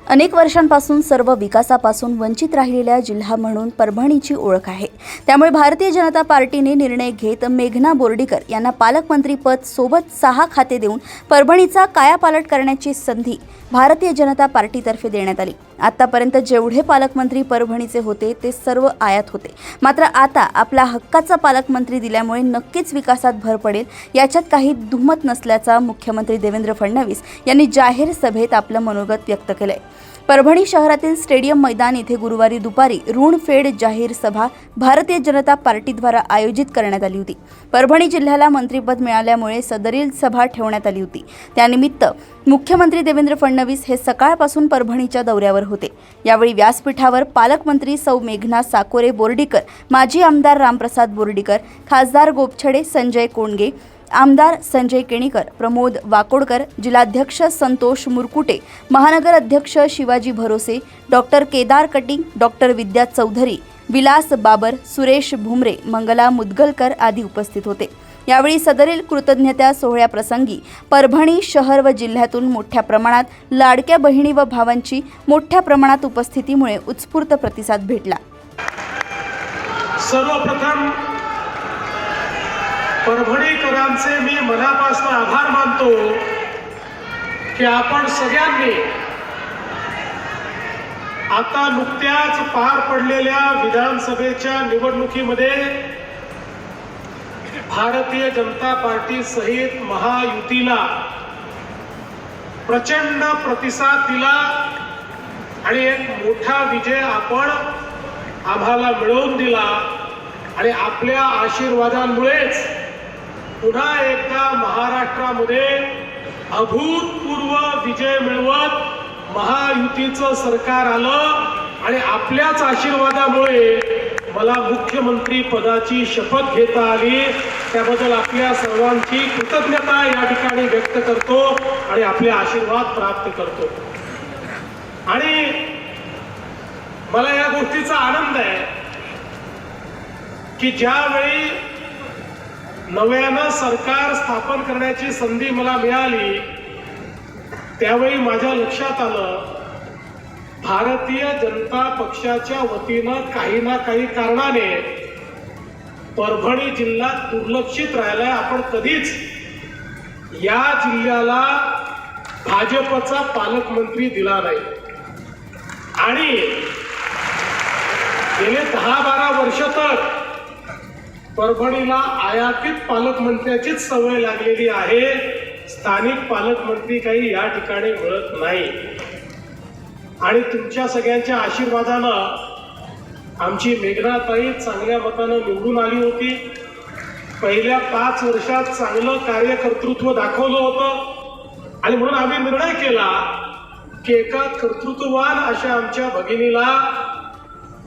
अनेक वर्षांपासून सर्व विकासापासून वंचित राहिलेल्या जिल्हा म्हणून परभणीची ओळख आहे। त्यामुळे भारतीय जनता पार्टीने निर्णय घेत मेघना बोर्डीकर यांना पालकमंत्रीपद सोबत 6 खाते देऊन परभणीचा कायापालट करण्याची संधी भारतीय जनता पार्टीतर्फे देण्यात आली। आतापर्यंत जेवढे पालकमंत्री परभणीचे होते ते सर्व आयात होते, मात्र आता आपला हक्काचा पालकमंत्री दिल्यामुळे नक्कीच विकासात भर पडेल याच्यात काही दुमत नसल्याचा मुख्यमंत्री देवेंद्र फडणवीस यांनी जाहीर सभेत आपलं मनोगत व्यक्त केलंय। परभणी शहरातील स्टेडियम मैदान येथे गुरुवारी दुपारी ऋणफेड जाहीर सभा भारतीय जनता पार्टीद्वारा आयोजित करण्यात आली होती। परभणी जिल्ह्याला मंत्रिपद मिळाल्यामुळे सदरील सभा ठेवण्यात आली होती। त्यानिमित्त मुख्यमंत्री देवेंद्र फडणवीस हे सकाळपासून परभणीच्या दौऱ्यावर होते। यावेळी व्यासपीठावर पालकमंत्री सौ मेघना साकोरे बोर्डीकर, माजी आमदार रामप्रसाद बोर्डीकर, खासदार गोपछडे संजय कोणगे, आमदार संजय केणीकर, प्रमोद वाकोडकर, जिल्हाध्यक्ष संतोष मुरकुटे, महानगर अध्यक्ष शिवाजी भरोसे, डॉक्टर केदार कटिंग, डॉक्टर विद्या चौधरी, विलास बाबर, सुरेश भुमरे, मंगला मुदगलकर आदी उपस्थित होते। यावेळी सदरील कृतज्ञता सोहळ्याप्रसंगी परभणी शहर व जिल्ह्यातून मोठ्या प्रमाणात लाडक्या बहिणी व भावांची मोठ्या प्रमाणात उपस्थितीमुळे उत्स्फूर्त प्रतिसाद भेटला। सर्वप्रथम परभणीकरांचे मी मनापासून आभार मानतो की आपण सगळ्यांनी आता नुकत्याच पार पडलेल्या विधानसभेच्या निवडणुकीमध्ये भारतीय जनता पार्टी सहित महायुतीला प्रचंड प्रतिसाद दिला आणि एक मोठा विजय आपण आम्हाला मिळवून दिला आणि आपल्या आशीर्वादांमुळेच पुन्हा एकदा महाराष्ट्रामध्ये अभूतपूर्व विजय मिळवत महायुतीचं सरकार आलं आणि आपल्याच आशीर्वादामुळे मला मुख्यमंत्री पदाची शपथ घेता आली। त्याबद्दल आपल्या सर्वांची कृतज्ञता या ठिकाणी व्यक्त करतो आणि आपले आशीर्वाद प्राप्त करतो। आणि मला या गोष्टीचा आनंद आहे की ज्यावेळी नव्यानं सरकार स्थापन करण्याची संधी मला मिळाली त्यावेळी माझ्या लक्षात आलं भारतीय जनता पक्षाच्या वतीनं काही ना काही कारणाने परभणी जिल्हा दुर्लक्षित राहिलाय। आपण कधीच या जिल्ह्याला भाजपचा पालकमंत्री दिला नाही आणि गेले 10-12 वर्ष तर परभणीला आयातीत पालकमंत्र्याचीच सवय लागलेली आहे। स्थानिक पालकमंत्री काही या ठिकाणी मिळत नाही आणि तुमच्या सगळ्यांच्या आशीर्वादानं आमची मेघनाताई चांगल्या मतानं निवडून आली होती। पहिल्या 5 वर्षात चांगलं कार्यकर्तृत्व दाखवलं होतं आणि म्हणून आम्ही निर्णय केला की एका कर्तृत्ववान अशा आमच्या भगिनीला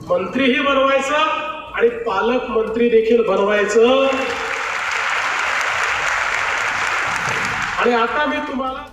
मंत्रीही बनवायचं आणि पालकमंत्री देखील बनवायचं। आणि आता मी तुम्हाला